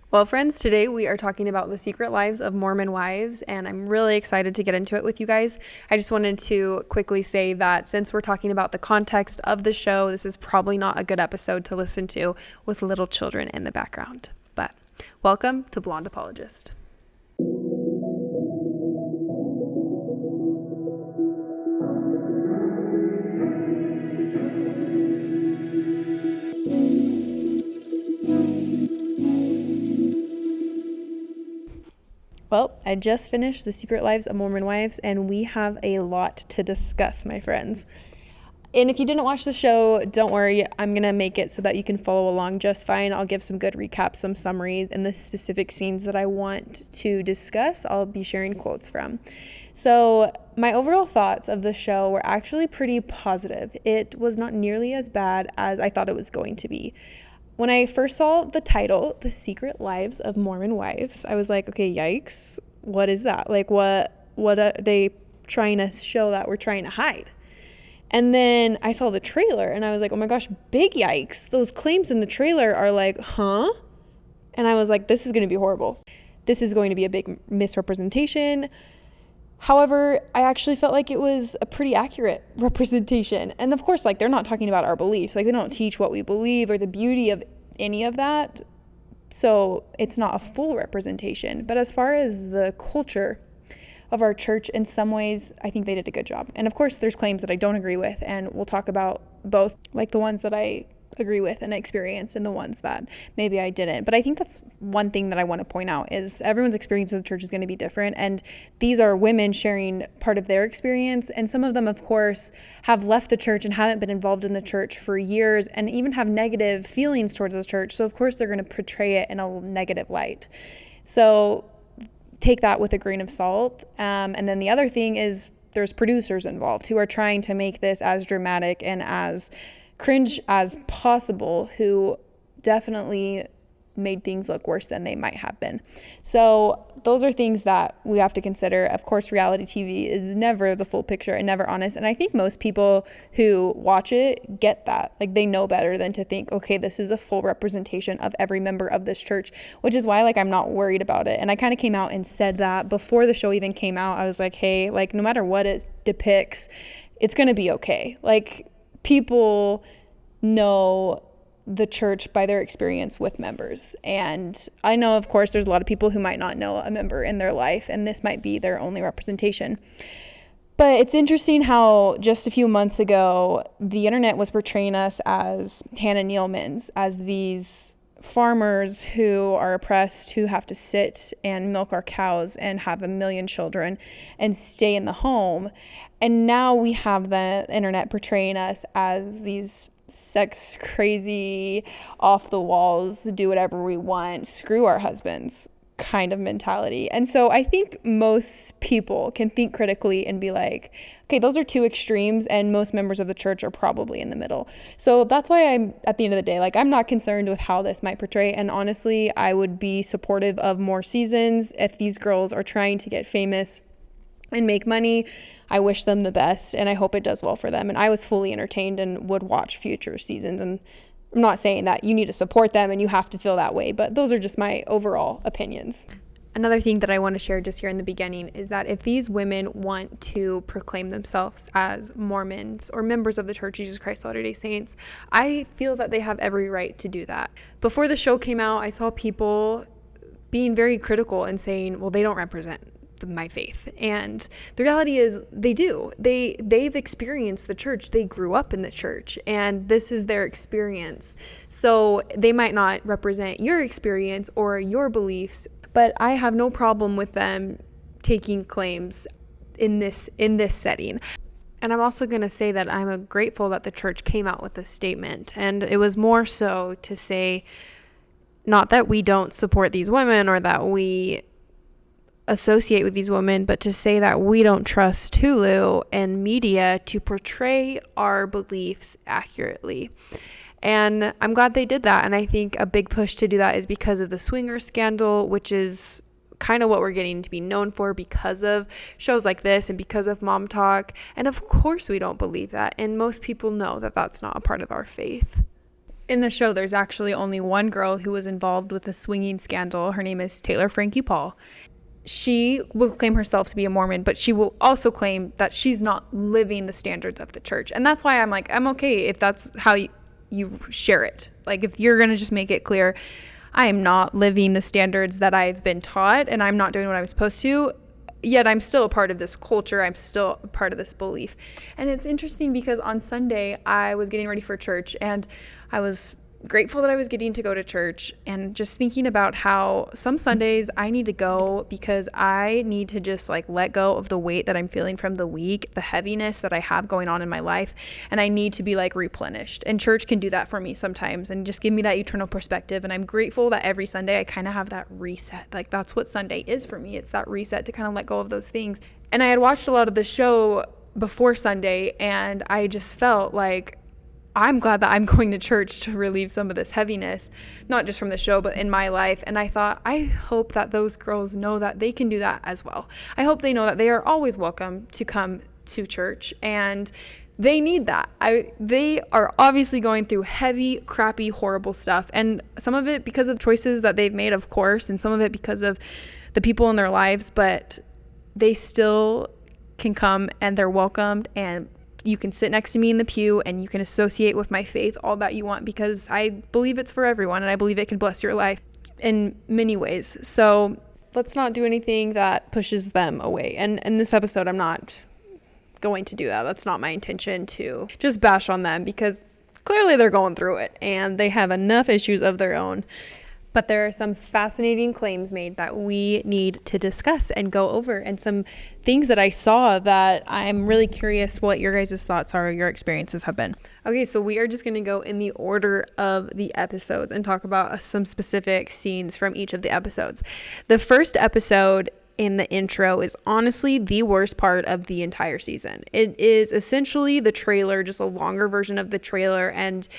Well, friends, today we are talking about the secret lives of Mormon wives, and I'm really excited to get into it with you guys. I just wanted to quickly say that since we're talking about the context of the show, this is probably not a good episode to listen to with little children in the background. But welcome to Blonde Apologist. Well, I just finished The Secret Lives of Mormon Wives, and we have a lot to discuss, my friends. And if you didn't watch the show, don't worry. I'm going to make it so that you can follow along just fine. I'll give some good recaps, some summaries, and the specific scenes that I want to discuss, I'll be sharing quotes from. So my overall thoughts of the show were actually pretty positive. It was not nearly as bad as I thought it was going to be. When I first saw the title, The Secret Lives of Mormon Wives, I was like, okay, yikes. What is that? Like, what are they trying to show that we're trying to hide? And then I saw the trailer and I was like, oh my gosh, big yikes. Those claims in the trailer are like, huh? And I was like, this is going to be horrible. This is going to be a big misrepresentation. However, I actually felt like it was a pretty accurate representation. And of course, like, they're not talking about our beliefs. Like, they don't teach what we believe or the beauty of any of that. So it's not a full representation. But as far as the culture of our church, in some ways, I think they did a good job. And of course, there's claims that I don't agree with. And we'll talk about both, like the ones that I agree with and experience and the ones that maybe I didn't. But I think that's one thing that I want to point out is everyone's experience of the church is going to be different. And these are women sharing part of their experience. And some of them, of course, have left the church and haven't been involved in the church for years and even have negative feelings towards the church. So of course, they're going to portray it in a negative light. So take that with a grain of salt. And then the other thing is there's producers involved who are trying to make this as dramatic and as cringe as possible, who definitely made things look worse than they might have been. So those are things that we have to consider. Of course, reality TV is never the full picture and never honest. And I think most people who watch it get that. Like, they know better than to think, okay, this is a full representation of every member of this church, which is why, like, I'm not worried about it. And I kind of came out and said that before the show even came out. I was like, hey, like, no matter what it depicts, it's going to be okay. Like, people know the church by their experience with members. And I know, of course, there's a lot of people who might not know a member in their life, and this might be their only representation. But it's interesting how just a few months ago, the internet was portraying us as Hannah Nealmans, as these farmers who are oppressed, who have to sit and milk our cows and have a million children and stay in the home. And now we have the internet portraying us as these sex crazy, off the walls, do whatever we want, screw our husbands kind of mentality. And so I think most people can think critically and be like, okay, those are two extremes, and most members of the church are probably in the middle. So that's why I'm, at the end of the day, like, I'm not concerned with how this might portray. And honestly, I would be supportive of more seasons. If these girls are trying to get famous and make money, I wish them the best, and I hope it does well for them. And I was fully entertained and would watch future seasons. And I'm not saying that you need to support them and you have to feel that way, but those are just my overall opinions. Another thing that I want to share just here in the beginning is that if these women want to proclaim themselves as Mormons or members of the Church of Jesus Christ of Latter-day Saints, I feel that they have every right to do that. Before the show came out, I saw people being very critical and saying, well, they don't represent my faith. And the reality is they do. They've experienced the church. They grew up in the church, and this is their experience. So they might not represent your experience or your beliefs, but I have no problem with them taking claims in this setting. And I'm also going to say that I'm grateful that the church came out with this statement. And it was more so to say, not that we don't support these women or that we associate with these women, but to say that we don't trust Hulu and media to portray our beliefs accurately. And I'm glad they did that. And I think a big push to do that is because of the swinger scandal, which is kind of what we're getting to be known for because of shows like this and because of Mom Talk. And of course we don't believe that. And most people know that that's not a part of our faith. In the show, there's actually only one girl who was involved with the swinging scandal. Her name is Taylor Frankie Paul. She will claim herself to be a Mormon, but she will also claim that she's not living the standards of the church. And that's why I'm like, I'm okay if that's how you share it. Like, if you're going to just make it clear, I am not living the standards that I've been taught, and I'm not doing what I'm supposed to, yet I'm still a part of this culture. I'm still a part of this belief. And it's interesting because on Sunday, I was getting ready for church, and I was grateful that I was getting to go to church, and just thinking about how some Sundays I need to go because I need to just like let go of the weight that I'm feeling from the week, the heaviness that I have going on in my life, and I need to be like replenished. And church can do that for me sometimes and just give me that eternal perspective. And I'm grateful that every Sunday I kind of have that reset. Like, that's what Sunday is for me. It's that reset to kind of let go of those things. And I had watched a lot of the show before Sunday, and I just felt like I'm glad that I'm going to church to relieve some of this heaviness, not just from the show, but in my life. And I thought, I hope that those girls know that they can do that as well. I hope they know that they are always welcome to come to church, and they need that. They are obviously going through heavy, crappy, horrible stuff. And some of it because of choices that they've made, of course, and some of it because of the people in their lives, but they still can come and they're welcomed, and you can sit next to me in the pew and you can associate with my faith all that you want, because I believe it's for everyone, and I believe it can bless your life in many ways. So let's not do anything that pushes them away. And in this episode, I'm not going to do that. That's not my intention, to just bash on them, because clearly they're going through it and they have enough issues of their own. But there are some fascinating claims made that we need to discuss and go over, and some things that I saw that I'm really curious what your guys' thoughts are, your experiences have been. Okay, so we are just going to go in the order of the episodes and talk about some specific scenes from each of the episodes. The first episode in the intro is honestly the worst part of the entire season. It is essentially the trailer, just a longer version of the trailer, and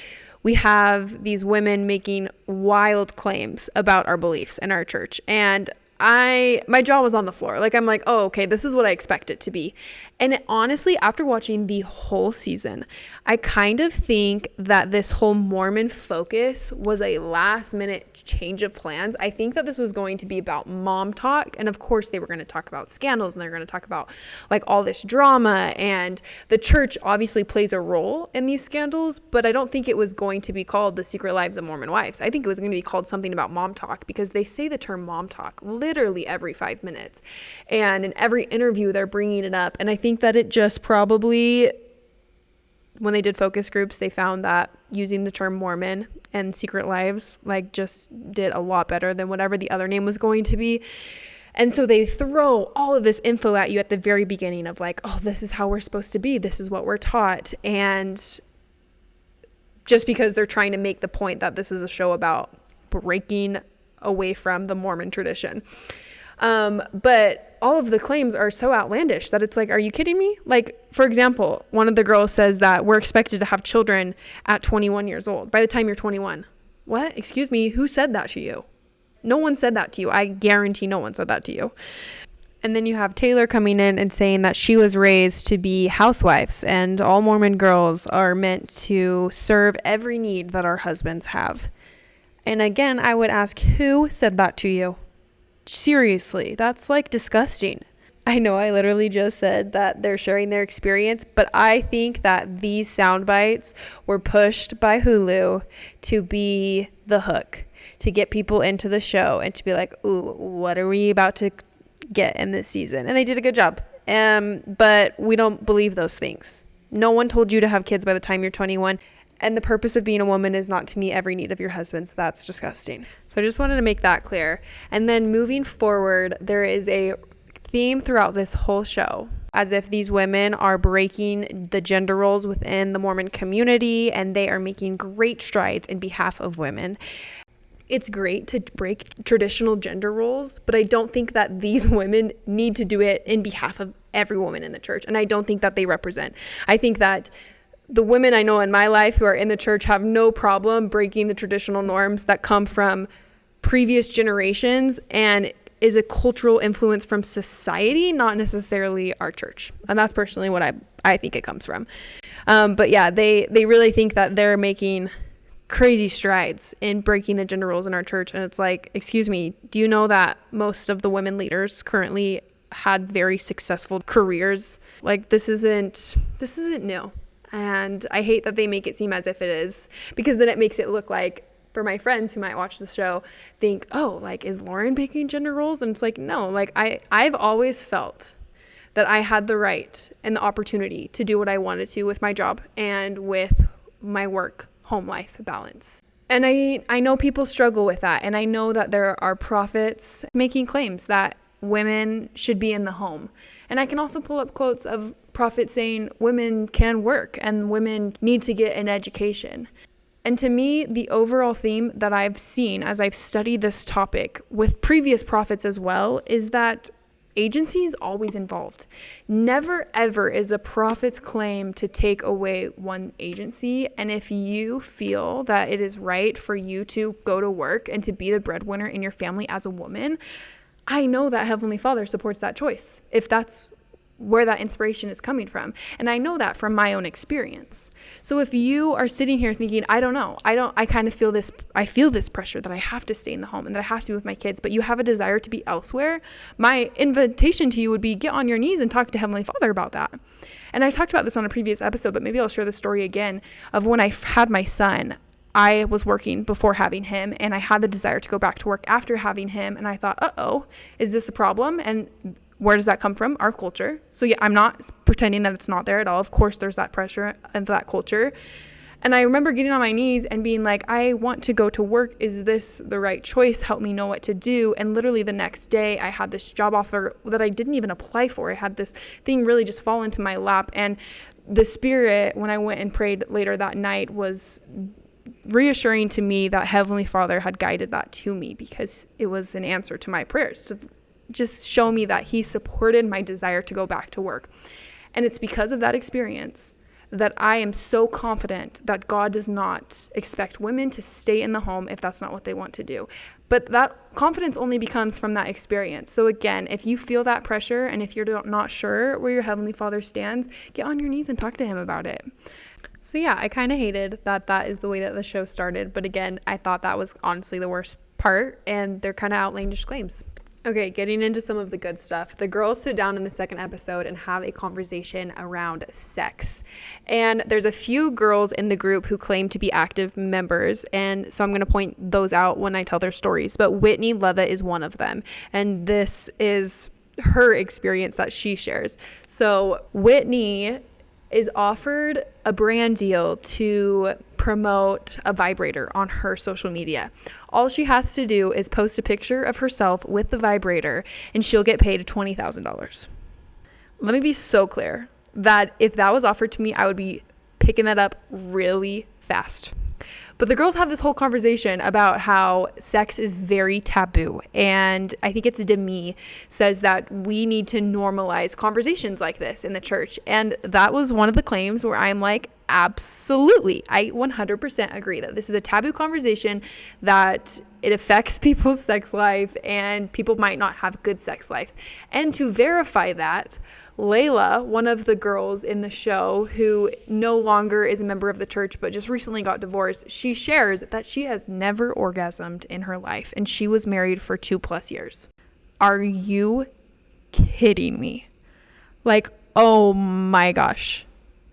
we have these women making wild claims about our beliefs and our church. And my jaw was on the floor. Like, I'm like, oh, okay, this is what I expect it to be. And honestly, after watching the whole season, I kind of think that this whole Mormon focus was a last minute change of plans. I think that this was going to be about mom talk. And of course, they were going to talk about scandals, and they're going to talk about like all this drama. And the church obviously plays a role in these scandals, but I don't think it was going to be called The Secret Lives of Mormon Wives. I think it was going to be called something about mom talk, because they say the term mom talk literally every 5 minutes. And in every interview, they're bringing it up. And I think that it just probably, when they did focus groups, they found that using the term Mormon and Secret Lives like just did a lot better than whatever the other name was going to be. And so they throw all of this info at you at the very beginning of like, oh, this is how we're supposed to be. This is what we're taught. And just because they're trying to make the point that this is a show about breaking away from the Mormon tradition. But all of the claims are so outlandish that it's like, are you kidding me? Like, for example, one of the girls says that we're expected to have children at 21 years old, by the time you're 21. What? Excuse me, who said that to you? No one said that to you. I guarantee no one said that to you. And then you have Taylor coming in and saying that she was raised to be housewives, and all Mormon girls are meant to serve every need that our husbands have. And again, I would ask, who said that to you? Seriously, that's like disgusting. I know I literally just said that they're sharing their experience, but I think that these sound bites were pushed by Hulu to be the hook, to get people into the show and to be like, ooh, what are we about to get in this season? And they did a good job. But we don't believe those things. No one told you to have kids by the time you're 21. And the purpose of being a woman is not to meet every need of your husband. So that's disgusting. So I just wanted to make that clear. And then moving forward, there is a theme throughout this whole show, as if these women are breaking the gender roles within the Mormon community, and they are making great strides in behalf of women. It's great to break traditional gender roles, but I don't think that these women need to do it in behalf of every woman in the church. And I don't think that they represent. I think that the women I know in my life who are in the church have no problem breaking the traditional norms that come from previous generations and is a cultural influence from society, not necessarily our church. And that's personally what I think it comes from. But yeah, they really think that they're making crazy strides in breaking the gender roles in our church. And it's like, excuse me, do you know that most of the women leaders currently had very successful careers? Like, this isn't new. And I hate that they make it seem as if it is, because then it makes it look like, for my friends who might watch the show, think, oh, like, is Lauren breaking gender roles? And it's like, no, like, I've always felt that I had the right and the opportunity to do what I wanted to with my job and with my work home life balance. And I know people struggle with that. And I know that there are prophets making claims that women should be in the home. And I can also pull up quotes of prophets saying women can work and women need to get an education. And to me, the overall theme that I've seen as I've studied this topic with previous prophets as well is that agency is always involved. Never ever is a prophet's claim to take away one agency. And if you feel that it is right for you to go to work and to be the breadwinner in your family as a woman, I know that Heavenly Father supports that choice, if that's where that inspiration is coming from. And I know that from my own experience. So if you are sitting here thinking, I don't know, I kind of feel this pressure that I have to stay in the home and that I have to be with my kids, but you have a desire to be elsewhere, my invitation to you would be get on your knees and talk to Heavenly Father about that. And I talked about this on a previous episode, but maybe I'll share the story again of when I had my son. I was working before having him, and I had the desire to go back to work after having him. And I thought, uh-oh, is this a problem? And where does that come from? Our culture. So yeah, I'm not pretending that it's not there at all. Of course, there's that pressure and that culture. And I remember getting on my knees and being like, I want to go to work. Is this the right choice? Help me know what to do. And literally the next day I had this job offer that I didn't even apply for. I had this thing really just fall into my lap. And the Spirit, when I went and prayed later that night, was reassuring to me that Heavenly Father had guided that to me, because it was an answer to my prayers to just show me that He supported my desire to go back to work. And it's because of that experience that I am so confident that God does not expect women to stay in the home if that's not what they want to do. But that confidence only becomes from that experience. So again, if you feel that pressure and if you're not sure where your Heavenly Father stands, get on your knees and talk to Him about it. So yeah, I kind of hated that is the way that the show started. But again, I thought that was honestly the worst part, and they're kind of outlandish claims. Okay, getting into some of the good stuff. The girls sit down in the second episode and have a conversation around sex. And there's a few girls in the group who claim to be active members. And so I'm going to point those out when I tell their stories. But Whitney Leva is one of them. And this is her experience that she shares. So Whitney is offered a brand deal to promote a vibrator on her social media. All she has to do is post a picture of herself with the vibrator and she'll get paid $20,000. Let me be so clear that if that was offered to me, I would be picking that up really fast. But the girls have this whole conversation about how sex is very taboo. And I think it's Demi says that we need to normalize conversations like this in the church. And that was one of the claims where I'm like, absolutely. I 100% agree that this is a taboo conversation, that it affects people's sex life and people might not have good sex lives. And to verify that, Layla, one of the girls in the show who no longer is a member of the church but just recently got divorced, she shares that she has never orgasmed in her life and she was married for 2+ years. Are you kidding me? Like, oh my gosh.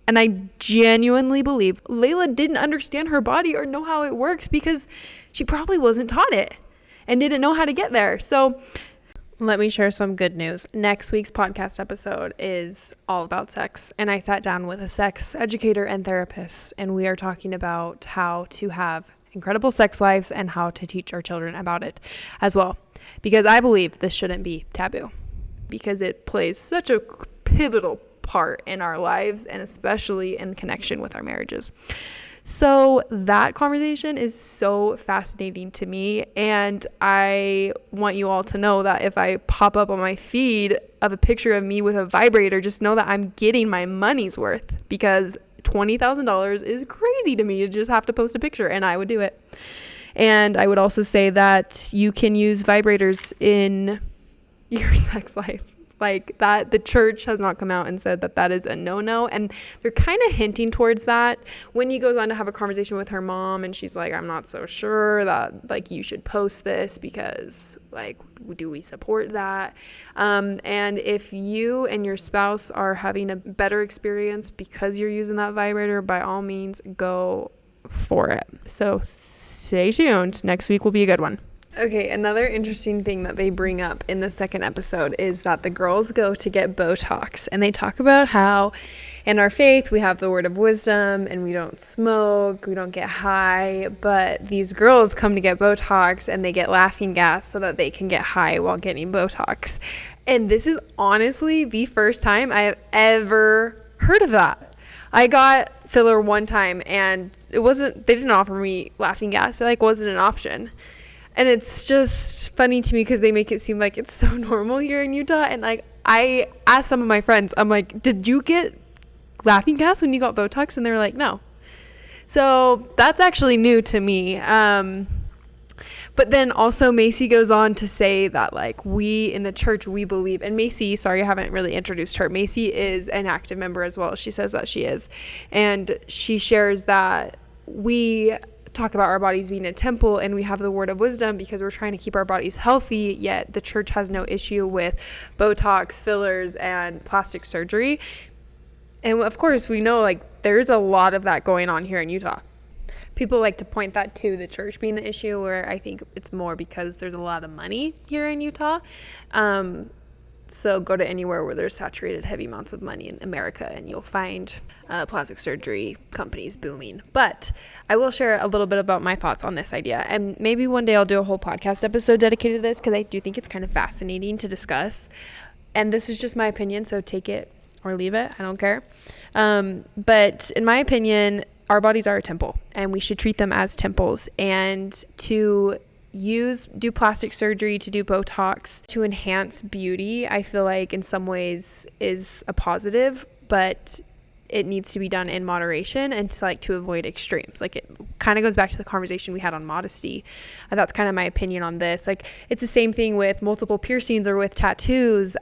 And I genuinely believe Layla didn't understand her body or know how it works because she probably wasn't taught it and didn't know how to get there. So let me share some good news. Next week's podcast episode is all about sex. And I sat down with a sex educator and therapist, and we are talking about how to have incredible sex lives and how to teach our children about it as well. Because I believe this shouldn't be taboo, because it plays such a pivotal part in our lives and especially in connection with our marriages. So that conversation is so fascinating to me, and I want you all to know that if I pop up on my feed of a picture of me with a vibrator, just know that I'm getting my money's worth, because $20,000 is crazy to me to just have to post a picture, and I would do it. And I would also say that you can use vibrators in your sex life like that. The church has not come out and said that that is a no-no, and they're kind of hinting towards that. Wendy goes on to have a conversation with her mom, and she's like, I'm not so sure that like you should post this because like, do we support that? And if you and your spouse are having a better experience because you're using that vibrator, by all means, go for it. So stay tuned. Next week will be a good one. Okay, another interesting thing that they bring up in the second episode is that the girls go to get Botox, and they talk about how in our faith we have the word of wisdom and we don't smoke, we don't get high, but these girls come to get Botox and they get laughing gas so that they can get high while getting Botox. And this is honestly the first time I have ever heard of that. I got filler one time and they didn't offer me laughing gas. It like wasn't an option. And it's just funny to me because they make it seem like it's so normal here in Utah. And like, I asked some of my friends, I'm like, did you get laughing gas when you got Botox? And they were like, no. So that's actually new to me. But then also Macy goes on to say that like we in the church, we believe, and Macy, sorry, I haven't really introduced her. Macy is an active member as well. She says that she is. And she shares that we talk about our bodies being a temple and we have the word of wisdom because we're trying to keep our bodies healthy, yet the church has no issue with Botox, fillers, and plastic surgery. And of course we know like there's a lot of that going on here in Utah. People like to point that to the church being the issue, where I think it's more because there's a lot of money here in Utah. So go to anywhere where there's saturated heavy amounts of money in America and you'll find plastic surgery companies booming. But I will share a little bit about my thoughts on this idea. And maybe one day I'll do a whole podcast episode dedicated to this because I do think it's kind of fascinating to discuss. And this is just my opinion, so take it or leave it. I don't care. But in my opinion, our bodies are a temple and we should treat them as temples. And to do plastic surgery, to do Botox to enhance beauty, I feel like in some ways is a positive, but it needs to be done in moderation and to avoid extremes. Like it kind of goes back to the conversation we had on modesty. And that's kind of my opinion on this. Like it's the same thing with multiple piercings or with tattoos.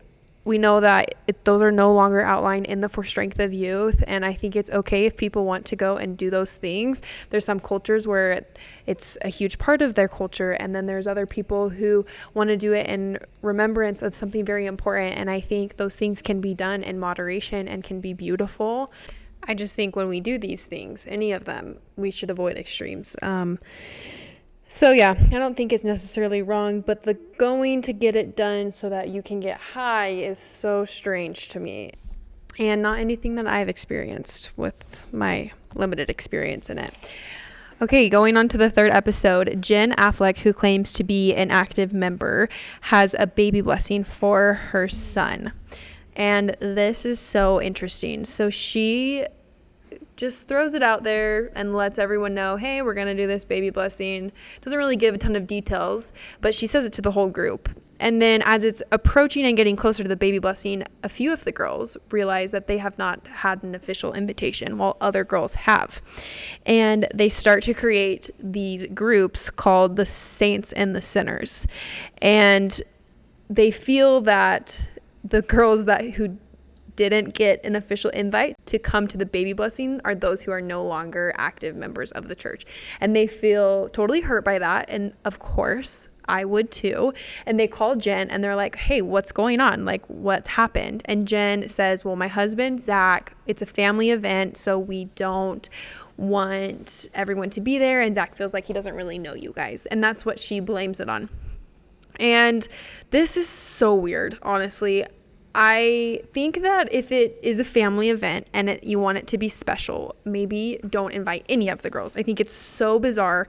We know that those are no longer outlined in the For Strength of Youth, and I think it's okay if people want to go and do those things. There's some cultures where it's a huge part of their culture, and then there's other people who want to do it in remembrance of something very important, and I think those things can be done in moderation and can be beautiful. I just think when we do these things, any of them, we should avoid extremes. So yeah, I don't think it's necessarily wrong, but the going to get it done so that you can get high is so strange to me, and not anything that I've experienced with my limited experience in it. Okay, going on to the third episode, Jen Affleck, who claims to be an active member, has a baby blessing for her son. And this is so interesting. So she just throws it out there and lets everyone know, hey, we're going to do this baby blessing. Doesn't really give a ton of details, but she says it to the whole group. And then as it's approaching and getting closer to the baby blessing, a few of the girls realize that they have not had an official invitation while other girls have. And they start to create these groups called the Saints and the Sinners. And they feel that the girls who didn't get an official invite to come to the baby blessing are those who are no longer active members of the church. And they feel totally hurt by that. And of course, I would too. And they call Jen and they're like, hey, what's going on? Like, what's happened? And Jen says, well, my husband, Zach, it's a family event, so we don't want everyone to be there. And Zach feels like he doesn't really know you guys. And that's what she blames it on. And this is so weird, honestly. I think that if it is a family event and you want it to be special, maybe don't invite any of the girls. I think it's so bizarre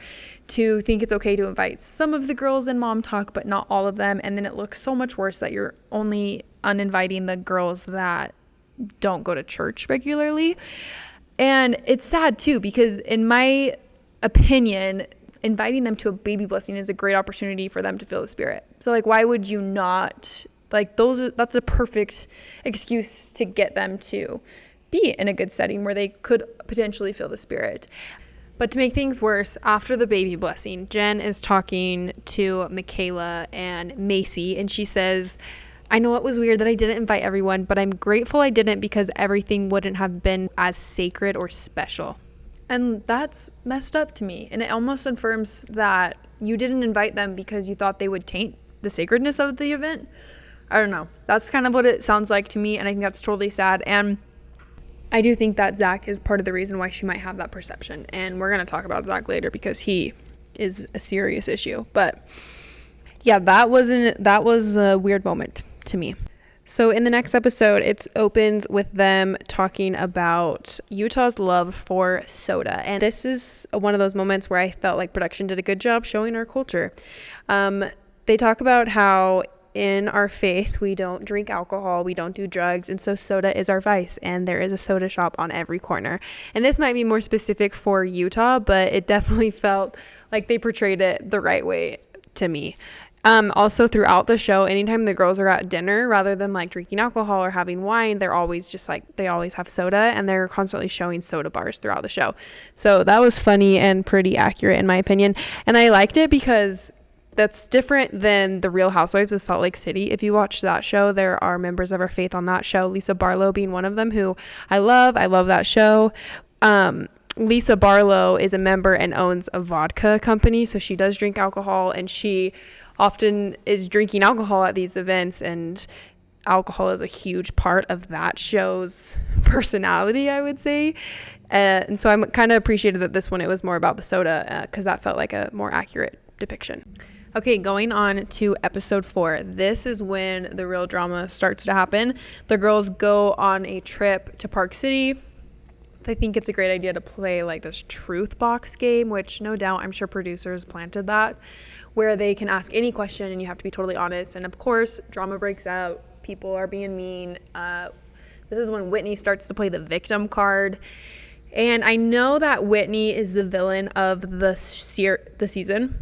to think it's okay to invite some of the girls in Mom Talk, but not all of them. And then it looks so much worse that you're only uninviting the girls that don't go to church regularly. And it's sad too, because in my opinion, inviting them to a baby blessing is a great opportunity for them to feel the Spirit. So like, why would you not? Like that's a perfect excuse to get them to be in a good setting where they could potentially feel the Spirit. But to make things worse, after the baby blessing, Jen is talking to Michaela and Macy, and she says, I know it was weird that I didn't invite everyone, but I'm grateful I didn't because everything wouldn't have been as sacred or special. And that's messed up to me. And it almost affirms that you didn't invite them because you thought they would taint the sacredness of the event. I don't know. That's kind of what it sounds like to me. And I think that's totally sad. And I do think that Zach is part of the reason why she might have that perception. And we're going to talk about Zach later because he is a serious issue. But yeah, that was a weird moment to me. So in the next episode, it opens with them talking about Utah's love for soda. And this is one of those moments where I felt like production did a good job showing our culture. They talk about how in our faith, we don't drink alcohol, we don't do drugs, and so soda is our vice, and there is a soda shop on every corner. And this might be more specific for Utah, but it definitely felt like they portrayed it the right way to me. Also throughout the show, anytime the girls are at dinner, rather than like drinking alcohol or having wine, they're always just like, they always have soda, and they're constantly showing soda bars throughout the show. So that was funny and pretty accurate in my opinion. And I liked it because that's different than the Real Housewives of Salt Lake City. If you watch that show, there are members of our faith on that show, Lisa Barlow being one of them, who I love that show. Lisa Barlow is a member and owns a vodka company, so she does drink alcohol, and she often is drinking alcohol at these events, and alcohol is a huge part of that show's personality, I would say. And so I'm kind of appreciated that this one, it was more about the soda, because that felt like a more accurate depiction. Okay, going on to episode 4. This is when the real drama starts to happen. The girls go on a trip to Park City. I think it's a great idea to play like this truth box game, which no doubt I'm sure producers planted that, where they can ask any question and you have to be totally honest. And of course, drama breaks out. People are being mean. This is when Whitney starts to play the victim card. And I know that Whitney is the villain of the season.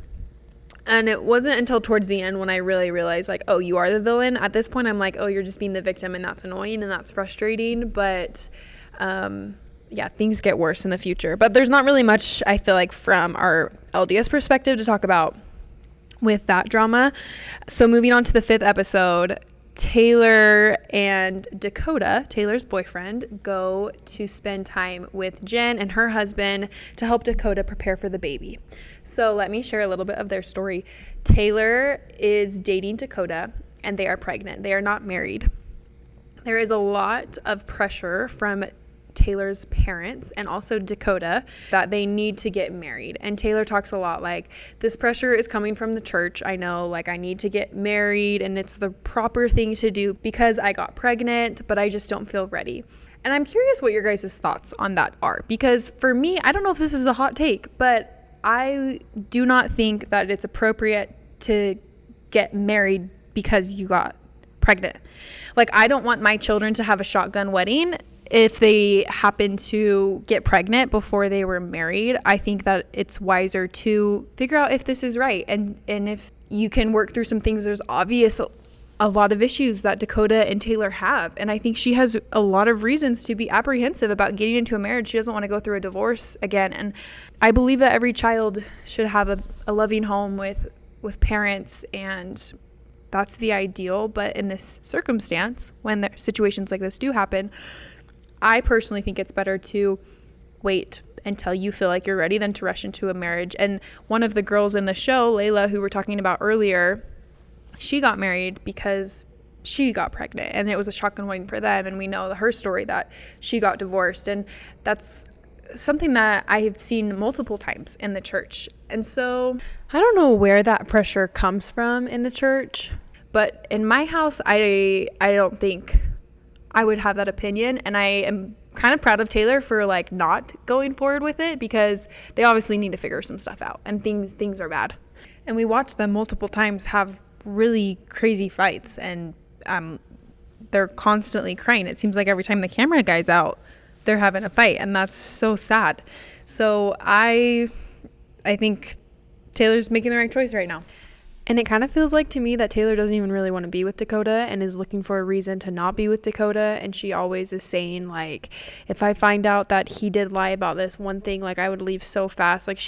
And it wasn't until towards the end when I really realized, like, oh, you are the villain. At this point, I'm like, oh, you're just being the victim, and that's annoying and that's frustrating. But yeah, things get worse in the future. But there's not really much, I feel like, from our LDS perspective to talk about with that drama. So moving on to the 5th episode, Taylor and Dakota, Taylor's boyfriend, go to spend time with Jen and her husband to help Dakota prepare for the baby. So let me share a little bit of their story. Taylor is dating Dakota, and they are pregnant. They are not married. There is a lot of pressure from Taylor's parents and also Dakota that they need to get married. And Taylor talks a lot like, this pressure is coming from the church. I know, like, I need to get married and it's the proper thing to do because I got pregnant, but I just don't feel ready. And I'm curious what your guys' thoughts on that are, because for me, I don't know if this is a hot take, but I do not think that it's appropriate to get married because you got pregnant. Like, I don't want my children to have a shotgun wedding if they happen to get pregnant before they were married. I think that it's wiser to figure out if this is right. And if you can work through some things, there's obvious a lot of issues that Dakota and Taylor have. And I think she has a lot of reasons to be apprehensive about getting into a marriage. She doesn't want to go through a divorce again. And I believe that every child should have a loving home with parents, and that's the ideal. But in this circumstance, when situations like this do happen, I personally think it's better to wait until you feel like you're ready than to rush into a marriage. And one of the girls in the show, Layla, who we were talking about earlier, she got married because she got pregnant, and it was a shotgun wedding for them. And we know her story that she got divorced, and that's something that I have seen multiple times in the church. And so I don't know where that pressure comes from in the church, but in my house, I don't think I would have that opinion. And I am kind of proud of Taylor for like not going forward with it, because they obviously need to figure some stuff out, and things are bad. And we watched them multiple times have really crazy fights, and they're constantly crying. It seems like every time the camera guy's out, they're having a fight, and that's so sad. So I think Taylor's making the right choice right now. And it kind of feels like to me that Taylor doesn't even really want to be with Dakota and is looking for a reason to not be with Dakota. And she always is saying, like, if I find out that he did lie about this one thing, like, I would leave so fast. Like,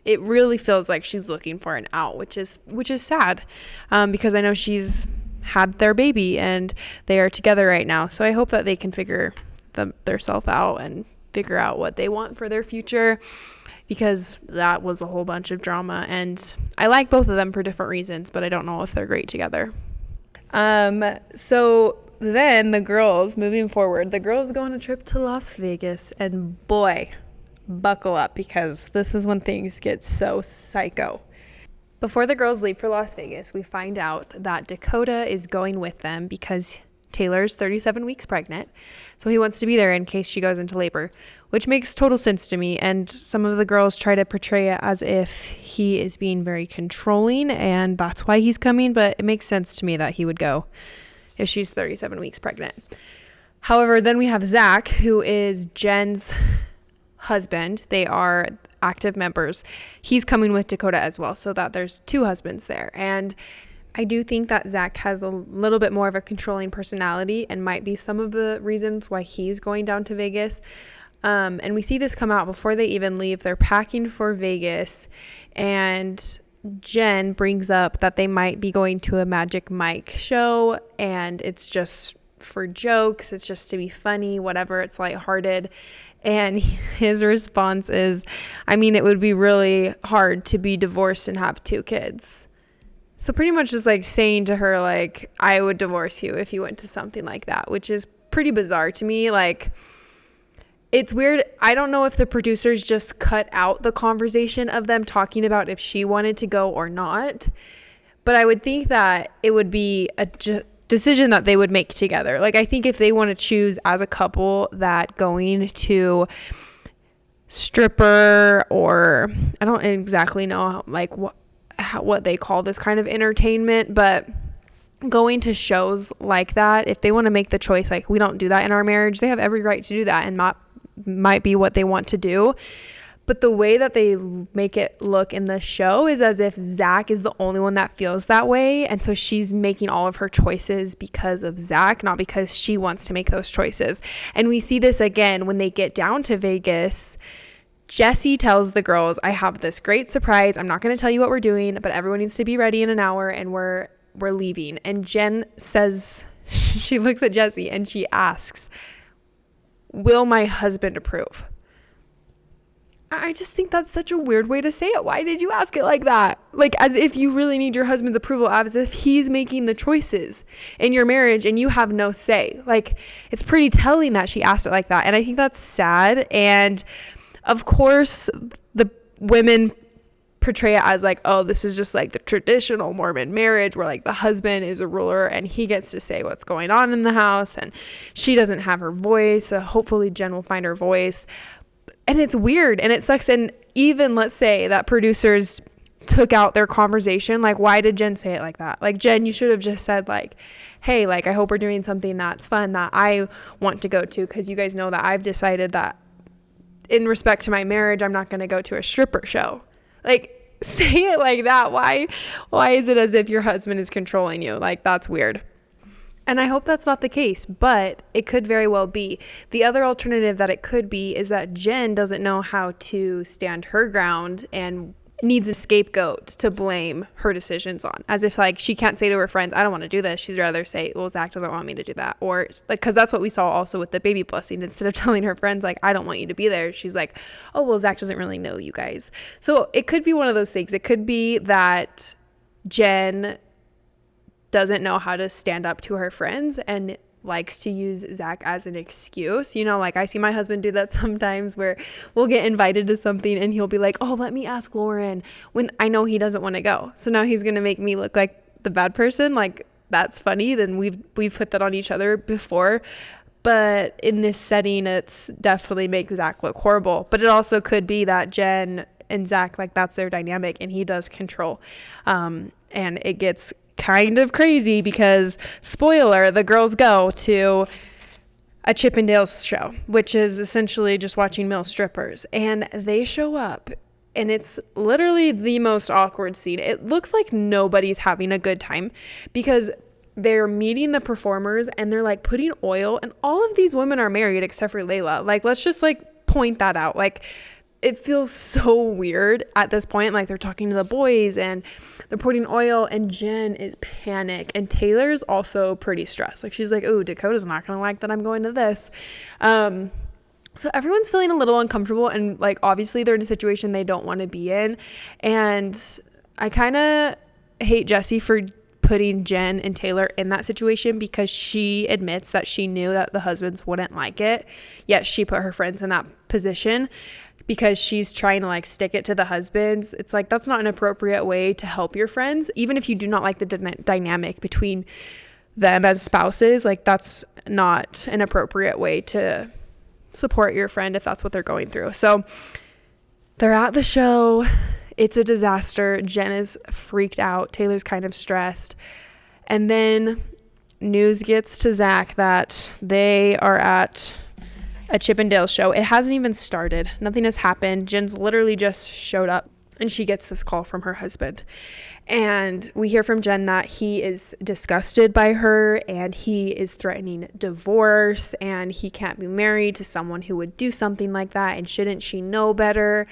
it really feels like she's looking for an out, which is sad, because I know she's had their baby and they are together right now. So I hope that they can figure themselves out and figure out what they want for their future, because that was a whole bunch of drama, and I like both of them for different reasons, but I don't know if they're great together. So then the girls, moving forward, the girls go on a trip to Las Vegas, and boy, buckle up, because this is when things get so psycho. Before the girls leave for Las Vegas, we find out that Dakota is going with them because Taylor's 37 weeks pregnant, so he wants to be there in case she goes into labor, which makes total sense to me. And some of the girls try to portray it as if he is being very controlling and that's why he's coming, but it makes sense to me that he would go if she's 37 weeks pregnant. However, then we have Zach, who is Jen's husband. They are active members. He's coming with Dakota as well, so that there's two husbands there. And I do think that Zach has a little bit more of a controlling personality and might be some of the reasons why he's going down to Vegas. And we see this come out before they even leave. They're packing for Vegas, and Jen brings up that they might be going to a Magic Mike show, and it's just for jokes. It's just to be funny, whatever. It's lighthearted. And his response is, I mean, it would be really hard to be divorced and have two kids. So pretty much just like saying to her, like, I would divorce you if you went to something like that, which is pretty bizarre to me. Like, it's weird. I don't know if the producers just cut out the conversation of them talking about if she wanted to go or not, but I would think that it would be a decision that they would make together. Like, I think if they want to choose as a couple that going to stripper, or I don't exactly know like what they call this kind of entertainment, but going to shows like that, if they want to make the choice, like, we don't do that in our marriage, they have every right to do that, and might be what they want to do. But the way that they make it look in the show is as if Zach is the only one that feels that way, and so she's making all of her choices because of Zach, not because she wants to make those choices. And we see this again when they get down to Vegas. Jesse tells the girls, I have this great surprise. I'm not going to tell you what we're doing, but everyone needs to be ready in an hour, and we're leaving. And Jen says, she looks at Jesse and she asks, will my husband approve? I just think that's such a weird way to say it. Why did you ask it like that? Like, as if you really need your husband's approval, as if he's making the choices in your marriage and you have no say. Like, it's pretty telling that she asked it like that. And I think that's sad. And of course, the women portray it as like, oh, this is just like the traditional Mormon marriage where like the husband is a ruler and he gets to say what's going on in the house and she doesn't have her voice. So hopefully Jen will find her voice. And it's weird and it sucks. And even let's say that producers took out their conversation, like, why did Jen say it like that? Like, Jen, you should have just said like, hey, like, I hope we're doing something that's fun that I want to go to, because you guys know that I've decided that in respect to my marriage, I'm not going to go to a stripper show. Like, say it like that. Why is it as if your husband is controlling you? Like, that's weird. And I hope that's not the case, but it could very well be. The other alternative that it could be is that Jen doesn't know how to stand her ground and needs a scapegoat to blame her decisions on, as if like she can't say to her friends, I don't want to do this. She'd rather say, well, Zach doesn't want me to do that. Or like, because that's what we saw also with the baby blessing. Instead of telling her friends like, I don't want you to be there, she's like, oh, well, Zach doesn't really know you guys. So it could be one of those things. It could be that Jen doesn't know how to stand up to her friends and likes to use Zach as an excuse. You know, like I see my husband do that sometimes where we'll get invited to something and he'll be like, oh, let me ask Lauren, when I know he doesn't want to go. So now he's going to make me look like the bad person. Like, that's funny. Then we've put that on each other before. But in this setting, it's definitely makes Zach look horrible. But it also could be that Jen and Zach, like, that's their dynamic and he does control. And it gets kind of crazy because, spoiler, the girls go to a Chippendales show, which is essentially just watching male strippers, and they show up and it's literally the most awkward scene. It looks like nobody's having a good time because they're meeting the performers and they're like putting oil, and all of these women are married except for Layla. Like, let's just like point that out. Like, it feels so weird at this point. Like, they're talking to the boys and they're putting oil, and Jen is panicked, and Taylor's also pretty stressed. Like, she's like, oh, Dakota's not gonna like that I'm going to this. So everyone's feeling a little uncomfortable, and like, obviously they're in a situation they don't want to be in. And I kind of hate Jessie for putting Jen and Taylor in that situation, because she admits that she knew that the husbands wouldn't like it, yet she put her friends in that position because she's trying to like stick it to the husbands. It's like, that's not an appropriate way to help your friends, even if you do not like the dynamic between them as spouses. Like, that's not an appropriate way to support your friend if that's what they're going through. So they're at the show. It's a disaster. Jen is freaked out. Taylor's kind of stressed. And then news gets to Zach that they are at a Chippendale show. It hasn't even started. Nothing has happened. Jen's literally just showed up, and she gets this call from her husband. And we hear from Jen that he is disgusted by her, and he is threatening divorce, and he can't be married to someone who would do something like that, and shouldn't she know better?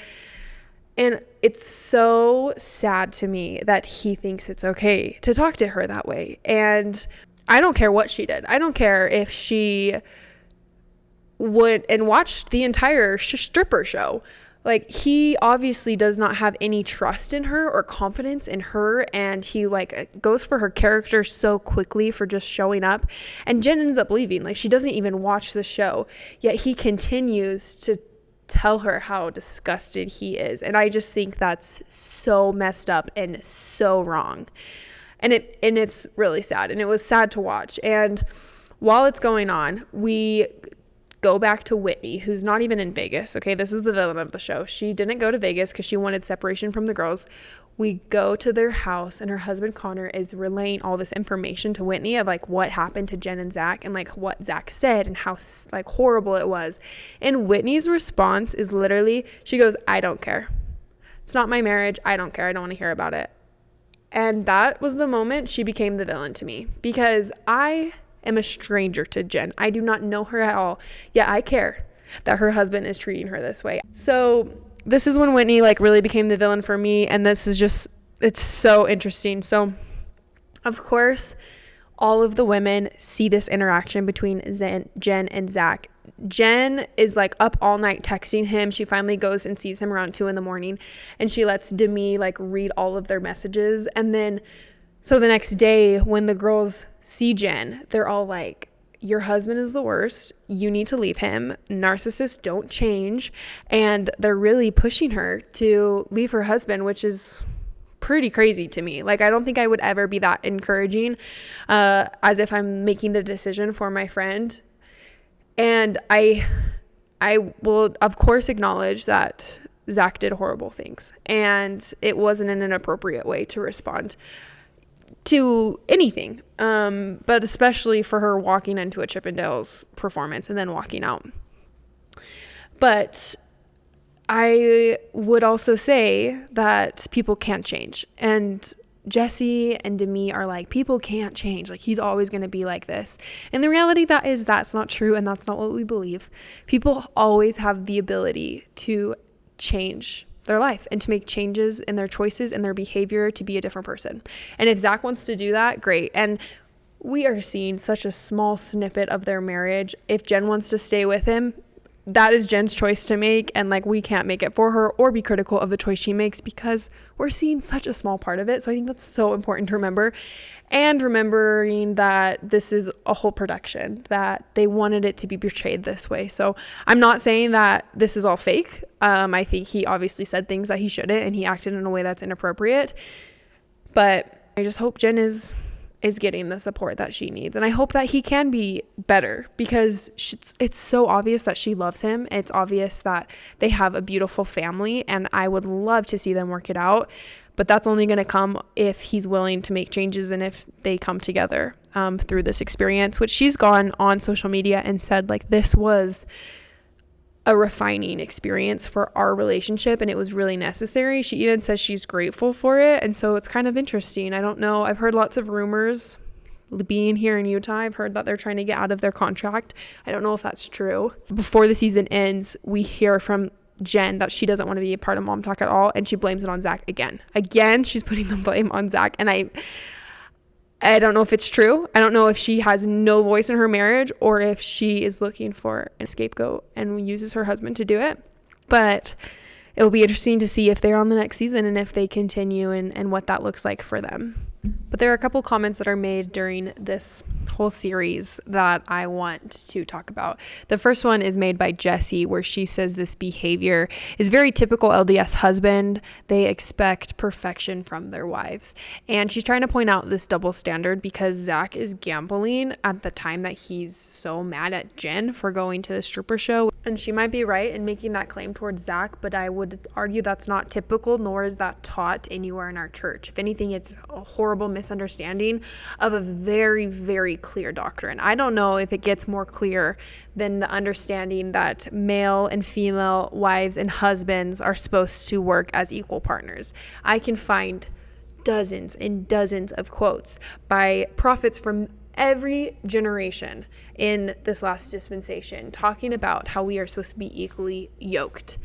And it's so sad to me that he thinks it's okay to talk to her that way. And I don't care what she did. I don't care if she went and watched the entire stripper show. Like, he obviously does not have any trust in her or confidence in her, and he like goes for her character so quickly for just showing up. And Jen ends up leaving. Like, she doesn't even watch the show, yet he continues to tell her how disgusted he is. And I just think that's so messed up and so wrong. And it's really sad, and it was sad to watch. And while it's going on, we go back to Whitney, who's not even in Vegas. Okay, this is the villain of the show. She didn't go to Vegas because she wanted separation from the girls. We go to their house, and her husband Connor is relaying all this information to Whitney of like what happened to Jen and Zach, and like what Zach said and how like horrible it was. And Whitney's response is literally, she goes, I don't care. It's not my marriage. I don't care. I don't want to hear about it. And that was the moment she became the villain to me, because I am a stranger to Jen. I do not know her at all. Yeah, I care that her husband is treating her this way. So this is when Whitney like really became the villain for me. And this is just, it's so interesting. So of course, all of the women see this interaction between Jen and Zach. Jen is like up all night texting him. She finally goes and sees him around 2 a.m, and she lets Demi like read all of their messages. And then so the next day when the girls see Jen, they're all like, your husband is the worst. You need to leave him. Narcissists don't change. And they're really pushing her to leave her husband, which is pretty crazy to me. Like, I don't think I would ever be that encouraging, as if I'm making the decision for my friend. And I will, of course, acknowledge that Zach did horrible things, and it wasn't in an appropriate way to respond to anything, but especially for her walking into a Chippendales performance and then walking out. But I would also say that people can't change, and Jessie and Demi are like, people can't change, like he's always going to be like this. And the reality that's not true, and that's not what we believe. People always have the ability to change their life and to make changes in their choices and their behavior to be a different person. And if Zach wants to do that, great. And we are seeing such a small snippet of their marriage. If Jen wants to stay with him, that is Jen's choice to make, and like we can't make it for her or be critical of the choice she makes, because we're seeing such a small part of it. So I think that's so important to remember, and remembering that this is a whole production, that they wanted it to be portrayed this way. So I'm not saying that this is all fake. I think he obviously said things that he shouldn't, and he acted in a way that's inappropriate, but I just hope Jen is getting the support that she needs. And I hope that he can be better, because it's so obvious that she loves him. It's obvious that they have a beautiful family, and I would love to see them work it out. But that's only going to come if he's willing to make changes, and if they come together through this experience, which she's gone on social media and said, like, this was a refining experience for our relationship, and it was really necessary. She even says she's grateful for it. And so it's kind of interesting. I don't know. I've heard lots of rumors being here in Utah. I've heard that they're trying to get out of their contract. I don't know if that's true. Before the season ends, we hear from Jen that she doesn't want to be a part of Mom Talk at all, and she blames it on Zach again. She's putting the blame on Zach, and I don't know if it's true. I don't know if she has no voice in her marriage or if she is looking for a scapegoat and uses her husband to do it. But it will be interesting to see if they're on the next season and if they continue and what that looks like for them. But there are a couple comments that are made during this whole series that I want to talk about. The first one is made by Jessie, where she says this behavior is very typical LDS husband. They expect perfection from their wives. And she's trying to point out this double standard because Zach is gambling at the time that he's so mad at Jen for going to the stripper show. And she might be right in making that claim towards Zach, but I would argue that's not typical, nor is that taught anywhere in our church. If anything, it's a horrible misunderstanding of a very, very clear doctrine. I don't know if it gets more clear than the understanding that male and female wives and husbands are supposed to work as equal partners. I can find dozens and dozens of quotes by prophets from every generation in this last dispensation talking about how we are supposed to be equally yoked.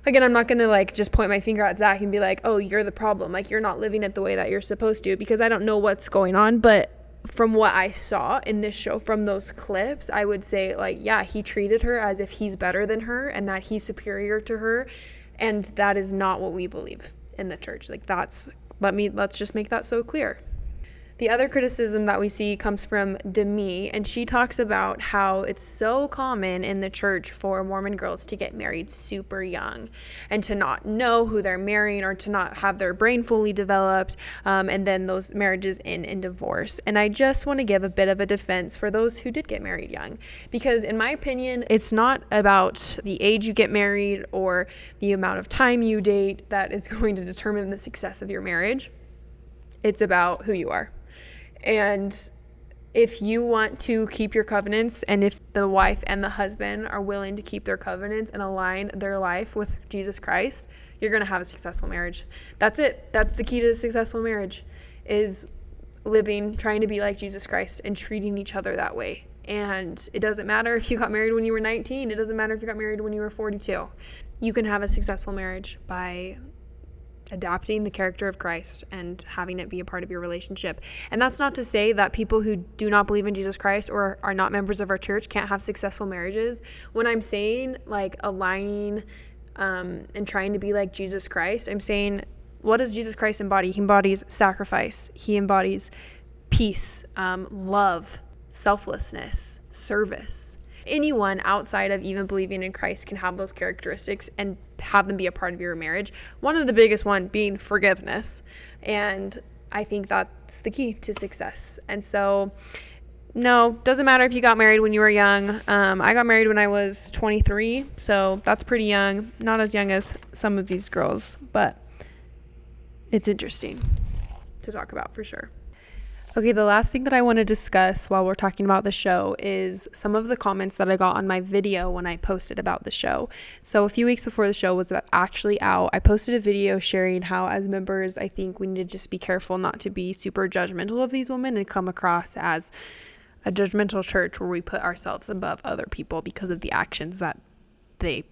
Again, I'm not going to just point my finger at Zach and be like, oh, you're the problem. You're not living it the way that you're supposed to, because I don't know what's going on. But from what I saw in this show, from those clips, I would say yeah, he treated her as if he's better than her and that he's superior to her. And that is not what we believe in the church. Let's just make that so clear. The other criticism that we see comes from Demi, and she talks about how it's so common in the church for Mormon girls to get married super young and to not know who they're marrying or to not have their brain fully developed, and then those marriages end in divorce. And I just want to give a bit of a defense for those who did get married young, because in my opinion, it's not about the age you get married or the amount of time you date that is going to determine the success of your marriage. It's about who you are. And if you want to keep your covenants, and if the wife and the husband are willing to keep their covenants and align their life with Jesus Christ, you're going to have a successful marriage. That's it. That's the key to a successful marriage, is trying to be like Jesus Christ and treating each other that way. And it doesn't matter if you got married when you were 19. It doesn't matter if you got married when you were 42. You can have a successful marriage by adapting the character of Christ and having it be a part of your relationship. And that's not to say that people who do not believe in Jesus Christ or are not members of our church can't have successful marriages. When I'm saying aligning and trying to be like Jesus Christ, I'm saying, what does Jesus Christ embody? He embodies sacrifice. He embodies peace, love, selflessness, service. Anyone outside of even believing in Christ can have those characteristics and have them be a part of your marriage. One of the biggest one being forgiveness. And I think that's the key to success. And so, no, doesn't matter if you got married when you were young. I got married when I was 23, so that's pretty young. Not as young as some of these girls, but it's interesting to talk about for sure. Okay, the last thing that I want to discuss while we're talking about the show is some of the comments that I got on my video when I posted about the show. So a few weeks before the show was actually out, I posted a video sharing how as members, I think we need to just be careful not to be super judgmental of these women and come across as a judgmental church where we put ourselves above other people because of the actions that they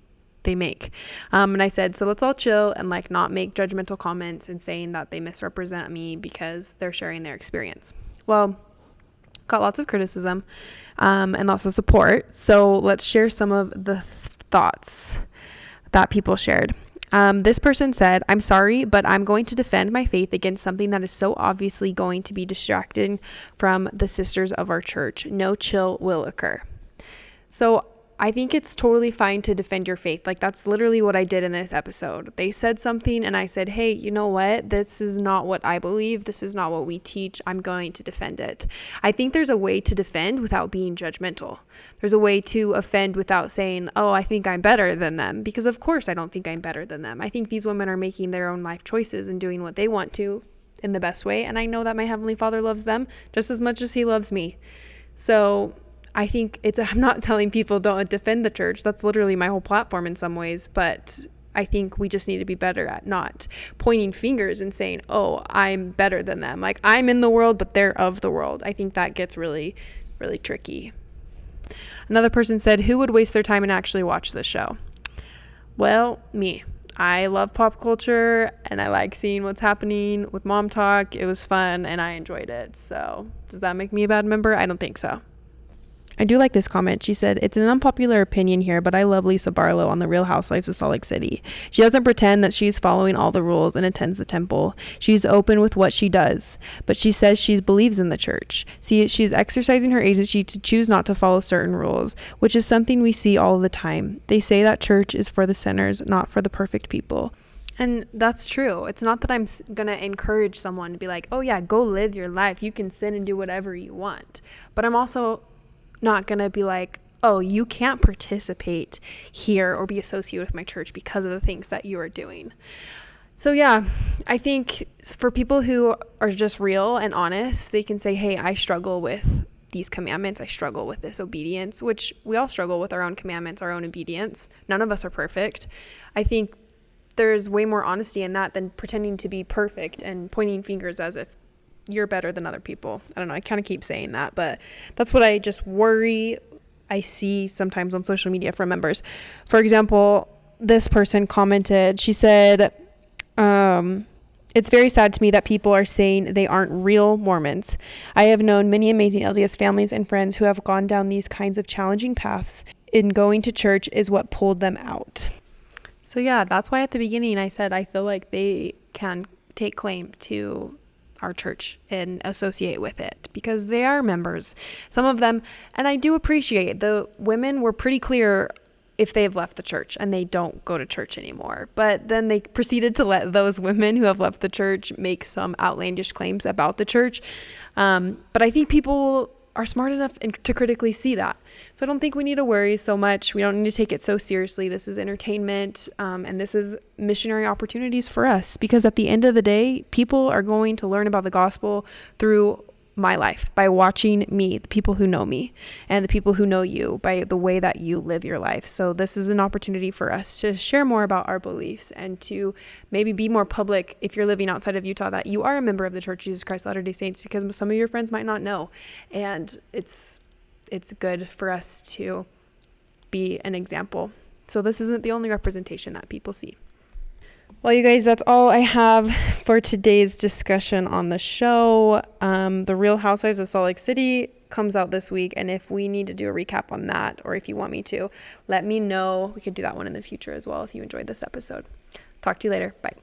make. And I said, so let's all chill and not make judgmental comments and saying that they misrepresent me because they're sharing their experience. Well, got lots of criticism and lots of support. So let's share some of the thoughts that people shared. This person said, I'm sorry, but I'm going to defend my faith against something that is so obviously going to be distracting from the sisters of our church. No chill will occur. So I think it's totally fine to defend your faith. That's literally what I did in this episode. They said something and I said, hey, you know what? This is not what I believe. This is not what we teach. I'm going to defend it. I think there's a way to defend without being judgmental. There's a way to offend without saying, oh, I think I'm better than them. Because of course I don't think I'm better than them. I think these women are making their own life choices and doing what they want to in the best way. And I know that my Heavenly Father loves them just as much as He loves me. So I think I'm not telling people don't defend the church. That's literally my whole platform in some ways. But I think we just need to be better at not pointing fingers and saying, oh, I'm better than them. I'm in the world, but they're of the world. I think that gets really, really tricky. Another person said, who would waste their time and actually watch this show? Well, me. I love pop culture and I like seeing what's happening with Mom Talk. It was fun and I enjoyed it. So, does that make me a bad member? I don't think so. I do like this comment. She said, it's an unpopular opinion here, but I love Lisa Barlow on The Real Housewives of Salt Lake City. She doesn't pretend that she's following all the rules and attends the temple. She's open with what she does, but she says she believes in the church. See, she's exercising her agency to choose not to follow certain rules, which is something we see all the time. They say that church is for the sinners, not for the perfect people. And that's true. It's not that I'm going to encourage someone to be like, oh yeah, go live your life. You can sin and do whatever you want. But I'm also not going to be like, oh, you can't participate here or be associated with my church because of the things that you are doing. So yeah, I think for people who are just real and honest, they can say, hey, I struggle with these commandments. I struggle with this obedience, which we all struggle with our own commandments, our own obedience. None of us are perfect. I think there's way more honesty in that than pretending to be perfect and pointing fingers as if you're better than other people. I don't know. I kind of keep saying that, but that's what I just worry I see sometimes on social media from members. For example, this person commented, she said, it's very sad to me that people are saying they aren't real Mormons. I have known many amazing LDS families and friends who have gone down these kinds of challenging paths, and going to church is what pulled them out. So yeah, that's why at the beginning I said I feel like they can take claim to our church and associate with it because they are members, some of them. And I do appreciate the women were pretty clear if they have left the church and they don't go to church anymore. But then they proceeded to let those women who have left the church make some outlandish claims about the church. But I think people are smart enough to critically see that. So I don't think we need to worry so much. We don't need to take it so seriously. This is entertainment, and this is missionary opportunities for us, because at the end of the day, people are going to learn about the gospel through my life by watching me, the people who know me, and the people who know you by the way that you live your life. So this is an opportunity for us to share more about our beliefs and to maybe be more public if you're living outside of Utah that you are a member of the Church of Jesus Christ Latter-day Saints, because some of your friends might not know, and it's good for us to be an example. So this isn't the only representation that people see. Well, you guys, that's all I have for today's discussion on the show. The Real Housewives of Salt Lake City comes out this week, and if we need to do a recap on that, or if you want me to, let me know. We could do that one in the future as well if you enjoyed this episode. Talk to you later. Bye.